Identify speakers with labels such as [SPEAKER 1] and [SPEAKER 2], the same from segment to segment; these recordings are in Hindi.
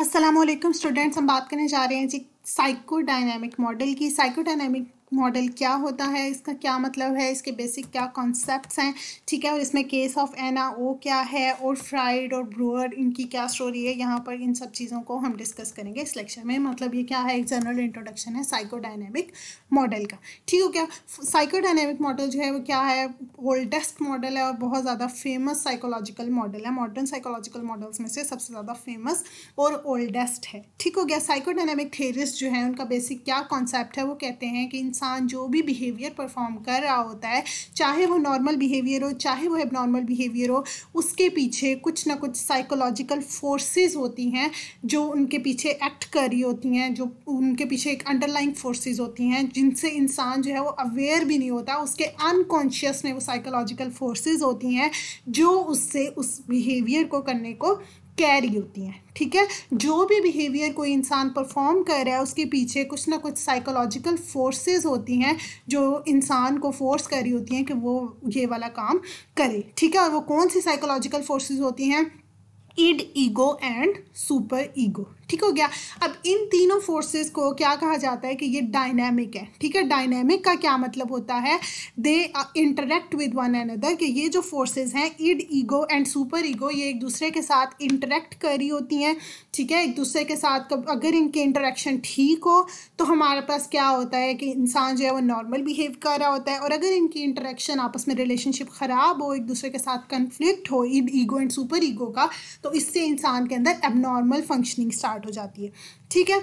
[SPEAKER 1] अस्सलामुअलैकुम स्टूडेंट्स, हम बात करने जा रहे हैं जी साइकोडायनामिक मॉडल की। साइकोडायनामिक मॉडल क्या होता है, इसका क्या मतलब है, इसके बेसिक क्या कॉन्सेप्ट्स हैं, ठीक है। और इसमें केस ऑफ एनआओ क्या है और फ्राइड और ब्रूअर इनकी क्या स्टोरी है, यहाँ पर इन सब चीज़ों को हम डिस्कस करेंगे इस लेक्चर में। मतलब ये क्या है, एक जनरल इंट्रोडक्शन है साइकोडायनामिक मॉडल का, ठीक हो क्या। साइकोडायनामिक मॉडल जो है वो क्या है, ओल्डेस्ट मॉडल है और बहुत ज़्यादा फेमस साइकोलॉजिकल मॉडल है। मॉडर्न साइकोलॉजिकल मॉडल्स में से सबसे ज़्यादा फेमस और ओल्डेस्ट है, ठीक हो गया। साइकोडायनामिक थेरिस्ट जो है उनका बेसिक क्या कॉन्सेप्ट है, वो कहते हैं कि इंसान जो भी बिहेवियर परफॉर्म कर रहा होता है, चाहे वो नॉर्मल बिहेवियर हो चाहे वो एबनॉर्मल बिहेवियर हो, उसके पीछे कुछ ना कुछ साइकोलॉजिकल फोर्सेस होती हैं जो उनके पीछे एक्ट कर रही होती हैं, जो उनके पीछे एक अंडरलाइंग फोर्सेस होती हैं जिनसे इंसान जो है वो अवेयर भी नहीं होता। उसके अनकॉन्शियस में वो साइकोलॉजिकल फोर्सेस होती हैं जो उससे उस बिहेवियर को करने को कैरी होती हैं, ठीक है। जो भी बिहेवियर कोई इंसान परफॉर्म कर रहा है उसके पीछे कुछ ना कुछ साइकोलॉजिकल फोर्सेस होती हैं जो इंसान को फोर्स कर रही होती हैं कि वो ये वाला काम करे, ठीक है। और वो कौन सी साइकोलॉजिकल फोर्सेस होती हैं, id, ego and super ego, ठीक हो गया। अब इन तीनों फोर्सेस को क्या कहा जाता है कि ये डायनेमिक है, ठीक है। डायनेमिक का क्या मतलब होता है, they interact with one another, कि ये जो फोर्सेस हैं id, ego and super ego, ये एक दूसरे के साथ इंटरेक्ट कर रही होती हैं, ठीक है। एक दूसरे के साथ अगर इनके इंटरेक्शन ठीक हो तो हमारे पास क्या होता है कि इंसान जो है वो नॉर्मल बिहेव कर रहा होता है, और अगर इनकी इंटरेक्शन आपस में रिलेशनशिप ख़राब हो, एक दूसरे के साथ कन्फ्लिक्ट हो id, ego and super ego का, तो इससे इंसान के अंदर एबनॉर्मल फंक्शनिंग स्टार्ट हो जाती है, ठीक है।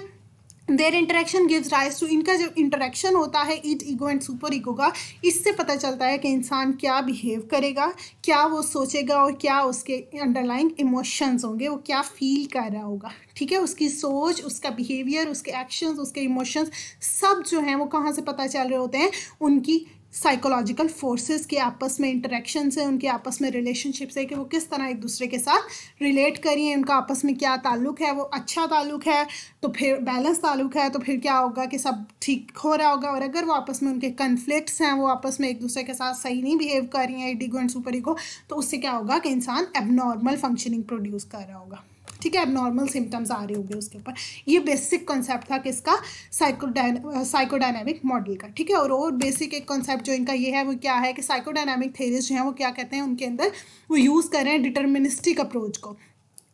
[SPEAKER 1] Their interaction gives rise to, इनका जो इंटरेक्शन होता है id, ego and super ego का, इससे पता चलता है कि इंसान क्या बिहेव करेगा, क्या वो सोचेगा और क्या उसके अंडरलाइंग इमोशंस होंगे, वो क्या फील कर रहा होगा, ठीक है। उसकी सोच, उसका बिहेवियर, उसके एक्शंस, उसके इमोशंस सब जो हैं वो कहाँ से पता चल रहे होते हैं, उनकी साइकोलॉजिकल फोर्सेस के आपस में इंटरेक्शन से, उनके आपस में रिलेशनशिप से, कि वो किस तरह एक दूसरे के साथ रिलेट करिए, उनका आपस में क्या ताल्लुक़ है, वो अच्छा ताल्लुक़ है तो फिर बैलेंस ताल्लुक़ है तो फिर क्या होगा कि सब ठीक हो रहा होगा। और अगर वो आपस में उनके कन्फ्लिक्ट्स हैं, वो आपस में एक दूसरे के साथ सही नहीं बिहेव कर रही हैं, ईगो एंड सुपर ईगो, तो उससे क्या होगा कि इंसान एबनॉर्मल फंक्शनिंग प्रोड्यूस कर रहा होगा, ठीक है। एबनॉर्मल सिम्टम्स आ रहे होंगे उसके ऊपर। ये बेसिक कॉन्सेप्ट था किसका, साइकोडायनामिक मॉडल का, ठीक है। और बेसिक एक कॉन्सेप्ट जो इनका ये है वो क्या है कि साइकोडायनामिक थेरीज जो हैं वो क्या कहते हैं, उनके अंदर वो यूज़ कर रहे हैं डिटर्मिनिस्टिक अप्रोच को,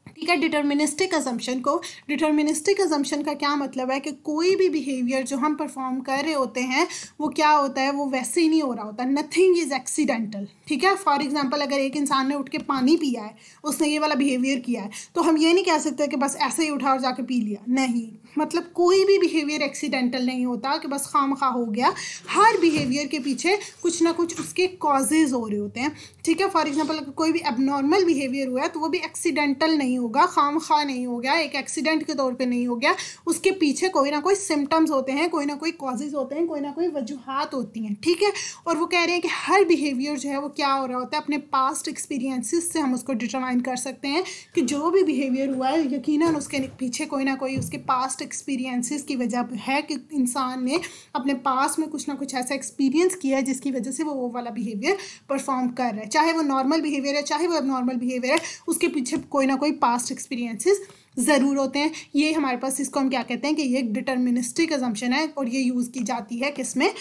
[SPEAKER 1] ठीक है। डिटर्मिनिस्टिक अजम्पशन को, डिटर्मिनिस्टिक अजम्पशन का क्या मतलब है कि कोई भी बिहेवियर जो हम परफॉर्म कर रहे होते हैं वो क्या होता है, वो वैसे ही नहीं हो रहा होता, नथिंग इज़ एक्सीडेंटल, ठीक है। फॉर एग्जांपल अगर एक इंसान ने उठ के पानी पिया है, उसने ये वाला बिहेवियर किया है, तो हम ये नहीं कह सकते कि बस ऐसे ही उठा और जाके पी लिया, नहीं। मतलब कोई भी बिहेवियर एक्सीडेंटल नहीं होता कि बस खामखा हो गया। हर बिहेवियर के पीछे कुछ ना कुछ उसके कॉजेज़ हो रहे होते हैं, ठीक है। फॉर एग्जांपल अगर कोई भी एबनॉर्मल बिहेवियर हुआ है तो वो भी एक्सीडेंटल नहीं होगा, खामखा नहीं हो गया, एक एक्सीडेंट के तौर पे नहीं हो गया, उसके पीछे कोई ना कोई सिम्टम्स होते हैं, कोई ना कोई कॉजेज़ होते हैं, कोई ना कोई वजूहात होती हैं, ठीक है। और वो कह रहे हैं कि हर बिहेवियर जो है वो क्या हो रहा होता है, अपने पास्ट एक्सपीरियंसेस से हम उसको डिटरमाइन कर सकते हैं कि जो भी बिहेवियर हुआ है यकीनन उसके पीछे कोई ना कोई उसके पास्ट एक्सपीरियंसेस की वजह है, कि इंसान ने अपने पास में कुछ ना कुछ ऐसा एक्सपीरियंस किया है जिसकी वजह से वो वाला बिहेवियर परफॉर्म कर रहा है, चाहे वो नॉर्मल बिहेवियर है चाहे वो एबनॉर्मल बिहेवियर है, उसके पीछे कोई ना कोई पास्ट एक्सपीरियंसेस ज़रूर होते हैं। ये हमारे पास, इसको हम क्या कहते हैं कि ये एक डिटर्मिनिस्टिक अजम्पशन है और ये यूज़ की जाती है किसमें,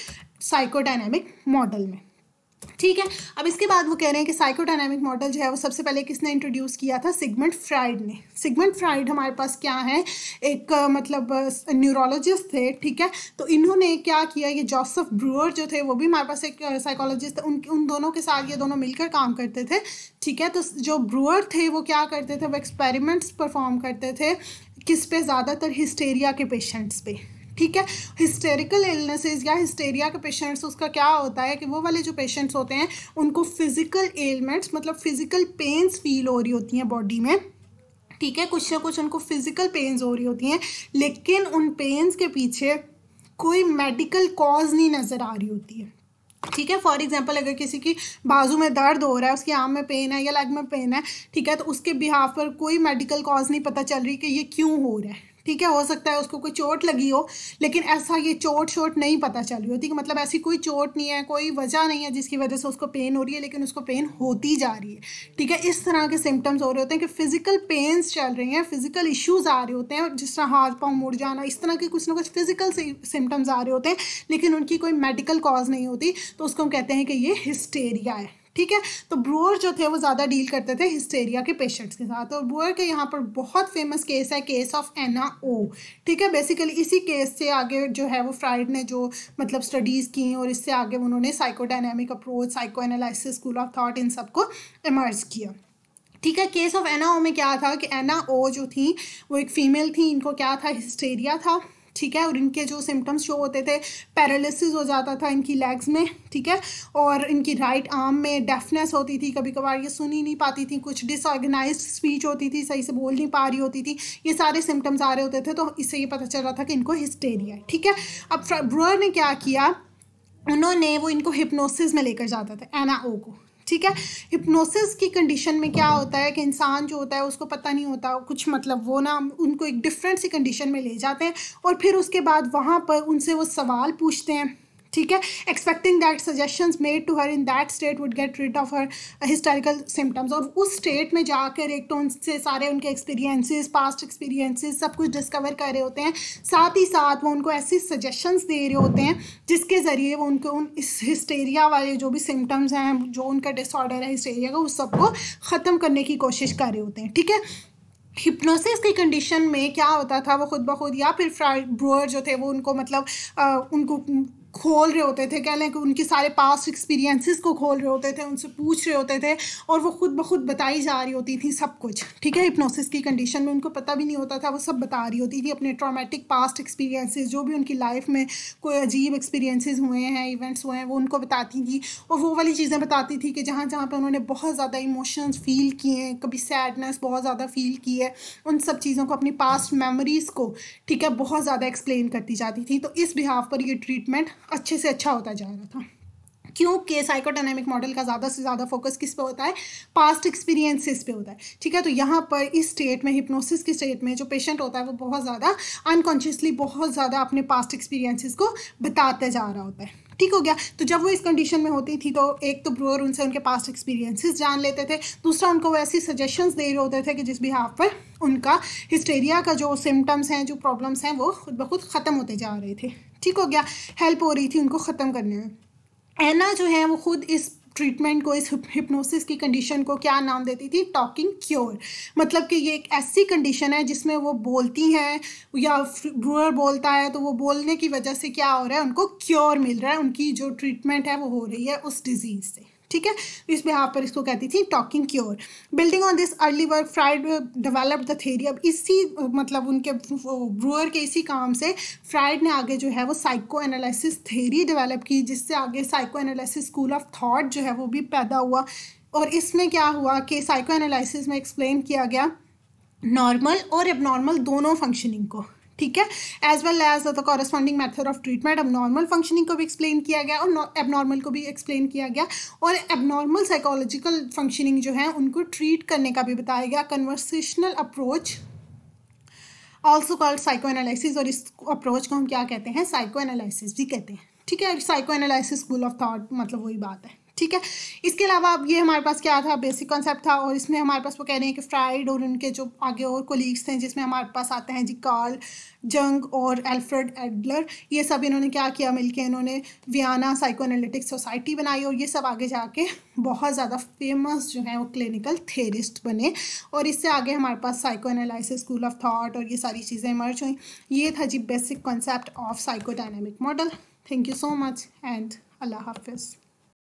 [SPEAKER 1] साइकोडायनामिक मॉडल में, ठीक है। अब इसके बाद वो कह रहे हैं कि साइकोडायनामिक मॉडल जो है वो सबसे पहले किसने इंट्रोड्यूस किया था, सिगमंड फ्राइड ने। सिगमंड फ्राइड हमारे पास क्या है, एक मतलब न्यूरोलॉजिस्ट थे, ठीक है। तो इन्होंने क्या किया, ये जोसेफ ब्रूअर जो थे वो भी हमारे पास एक साइकोलॉजिस्ट, उन दोनों के साथ ये दोनों मिलकर काम करते थे, ठीक है। तो जो ब्रूअर थे वो क्या करते थे, वो एक्सपेरिमेंट्स परफॉर्म करते थे किस पे, ज़्यादातर हिस्टेरिया के पेशेंट्स पे, ठीक है। हिस्टेरिकल इलनेसेस या हिस्टेरिया के पेशेंट्स, उसका क्या होता है कि वो वाले जो पेशेंट्स होते हैं उनको फिज़िकल एलिमेंट्स, मतलब फिज़िकल पेन्स फील हो रही होती हैं बॉडी में, ठीक है। कुछ ना कुछ उनको फिज़िकल पेन्स हो रही होती हैं, लेकिन उन पेन्स के पीछे कोई मेडिकल कॉज नहीं नज़र आ रही होती है, ठीक है। फॉर एग्जांपल अगर किसी की बाजू में दर्द हो रहा है, उसकी आर्म में पेन है या लेग में पेन है, ठीक है, तो उसके बिहाफ पर कोई मेडिकल कॉज नहीं पता चल रही कि ये क्यों हो रहा है, ठीक है, हो सकता है उसको कोई चोट लगी हो, लेकिन ऐसा ये चोट नहीं पता चली होती कि मतलब ऐसी कोई चोट नहीं है, कोई वजह नहीं है जिसकी वजह से उसको पेन हो रही है, लेकिन उसको पेन होती जा रही है। ठीक है, इस तरह के सिम्टम्स हो रहे होते हैं कि फिजिकल पेन्स चल रही हैं, फिजिकल इश्यूज आ रहे होते हैं, जिस तरह हाथ पाँव मुड़ जाना, इस तरह के कुछ ना कुछ फिजिकल सिम्टम्स आ रहे होते हैं, लेकिन उनकी कोई मेडिकल कॉज नहीं होती, तो उसको हम कहते हैं कि ये हिस्टेरिया है। ठीक है, तो ब्रूअर जो थे वो ज़्यादा डील करते थे हिस्टेरिया के पेशेंट्स के साथ, और ब्रूअर के यहाँ पर बहुत फेमस केस है, केस ऑफ एना ओ। ठीक है, बेसिकली इसी केस से आगे जो है वो फ्राइड ने जो मतलब स्टडीज़ की, और इससे आगे उन्होंने psychodynamic approach, psychoanalysis, school of thought, इन सबको इमर्ज किया। ठीक है, केस ऑफ एना ओ में क्या था कि एना ओ जो थी वो एक फीमेल थी, इनको क्या था, हिस्टेरिया था। ठीक है, और इनके जो सिम्टम्स शो होते थे, पैरालिसिस हो जाता था इनकी लेग्स में। ठीक है, और इनकी राइट आर्म में डेफनेस होती थी, कभी कभार ये सुन ही नहीं पाती थी, कुछ डिसऑर्गेनाइज्ड स्पीच होती थी, सही से बोल नहीं पा रही होती थी, ये सारे सिम्टम्स आ रहे होते थे, तो इससे ये पता चल रहा था कि इनको हिस्टेरिया है। ठीक है, अब ब्रूअर ने क्या किया, उन्होंने वो इनको हिप्नोसिस में लेकर जाता था एना ओ को। ठीक है, हिप्नोसिस की कंडीशन में क्या होता है कि इंसान जो होता है उसको पता नहीं होता कुछ, मतलब वो ना उनको एक डिफरेंट सी कंडीशन में ले जाते हैं, और फिर उसके बाद वहाँ पर उनसे वो सवाल पूछते हैं। ठीक है, expecting that suggestions made to her in that state would get rid of her historical symptoms, और उस स्टेट में जाकर एक तो उनसे सारे उनके एक्सपीरियंसेस, पास्ट एक्सपीरियंसेस सब कुछ डिस्कवर कर रहे होते हैं, साथ ही साथ वो उनको ऐसी सजेशंस दे रहे होते हैं जिसके ज़रिए वो उनको उन इस हिस्टेरिया वाले जो भी सिम्टम्स हैं, जो उनका डिसऑर्डर है हिस्टेरिया का, उस सबको ख़त्म करने की कोशिश कर रहे होते हैं। ठीक है, हिप्नोसिस की कंडीशन में क्या होता था, वो खुद ब खुद या फिर ब्रूअर जो थे वो उनको मतलब उनको खोल रहे होते थे, कह लें कि उनके सारे पास्ट एक्सपीरियंसेस को खोल रहे होते थे, उनसे पूछ रहे होते थे, और वो खुद ब खुद बताई जा रही होती थी सब कुछ। ठीक है, हिप्नोसिस की कंडीशन में उनको पता भी नहीं होता था, वो सब बता रही होती थी अपने ट्रॉमेटिक पास्ट एक्सपीरियंसेस, जो भी उनकी लाइफ में कोई अजीब एक्सपीरियंसेस हुए हैं, इवेंट्स हुए हैं, वो उनको बताती थी, और वो वाली चीज़ें बताती थी कि जहाँ जहाँ पर उन्होंने बहुत ज़्यादा इमोशंस फील किए हैं, कभी सैडनेस बहुत ज़्यादा फील की है, उन सब चीज़ों को, अपनी पास्ट मेमोरीज़ को, ठीक है, बहुत ज़्यादा एक्सप्लेन करती जाती थी। तो इस बिहाफ पर ये ट्रीटमेंट अच्छे से अच्छा होता जा रहा था, क्योंकि साइकोडायनेमिक मॉडल का ज़्यादा से ज़्यादा फोकस किस पे होता है, पास्ट एक्सपीरियंसेस पे होता है। ठीक है, तो यहाँ पर इस स्टेट में, हिप्नोसिस की स्टेट में जो पेशेंट होता है वो बहुत ज़्यादा अनकॉन्शियसली बहुत ज़्यादा अपने पास्ट एक्सपीरियंसेस को बताते जा रहा होता है। ठीक हो गया, तो जब वो इस कंडीशन में होती थी तो एक तो ब्रूअर उनसे उनके पास्ट एक्सपीरियंसेस जान लेते थे, दूसरा उनको वो ऐसी सजेशंस दे रहे होते थे कि जिस बिहाफ पर उनका हिस्टेरिया का जो सिम्टम्स हैं, जो प्रॉब्लम्स हैं, वो खुद ब खुद ख़त्म होते जा रहे थे। ठीक हो गया, हेल्प हो रही थी उनको ख़त्म करने में। एना जो है वो खुद इस ट्रीटमेंट को, इस हिप्नोसिस की कंडीशन को क्या नाम देती थी, टॉकिंग क्योर। मतलब कि ये एक ऐसी कंडीशन है जिसमें वो बोलती हैं या ब्रूअर बोलता है, तो वो बोलने की वजह से क्या हो रहा है, उनको क्योर मिल रहा है, उनकी जो ट्रीटमेंट है वो हो रही है उस डिजीज़ से। ठीक है, इस बिहाफ पर इसको कहती थी talking cure. Building on this early work fried developed the theory. अब इसी मतलब उनके ब्रूअर के इसी काम से फ्राइड ने आगे जो है वो साइको एनालिसिस थ्योरी डेवलप की, जिससे आगे psycho analysis school of thought जो है वो भी पैदा हुआ। और इसमें क्या हुआ कि साइको एनालिसिस में एक्सप्लेन किया गया नॉर्मल और एबनॉर्मल दोनों फंक्शनिंग को। ठीक है, as well as the corresponding method of treatment. अब नॉर्मल फंक्शनिंग को भी एक्सप्लेन किया गया और एबनॉर्मल को भी एक्सप्लेन किया गया, और एबनॉर्मल साइकोलॉजिकल फंक्शनिंग जो है उनको ट्रीट करने का भी बताया गया। Conversational approach also called psycho analysis, और इस अप्रोच को हम क्या कहते हैं, साइको एनालिसिस भी कहते हैं। ठीक है, psycho analysis school of thought मतलब वही बात है। ठीक है, इसके अलावा अब ये हमारे पास क्या था, बेसिक कॉन्सेप्ट था, और इसमें हमारे पास वो कह रहे हैं कि फ्राइड और उनके जो आगे और कोलीग्स थे, जिसमें हमारे पास आते हैं जी कार्ल जंग और एल्फ्रेड एडलर, ये सब इन्होंने क्या किया मिलके, इन्होंने वियना साइको एनालिटिक सोसाइटी बनाई, और ये सब आगे जाके बहुत ज़्यादा फेमस जो है वो क्लिनिकल थेरिस्ट बने, और इससे आगे हमारे पास psychoanalysis school of thought और ये सारी चीज़ें इमर्ज हुई। ये था जी basic concept of psychodynamic model. Thank you so much and अल्लाह हाफिज़।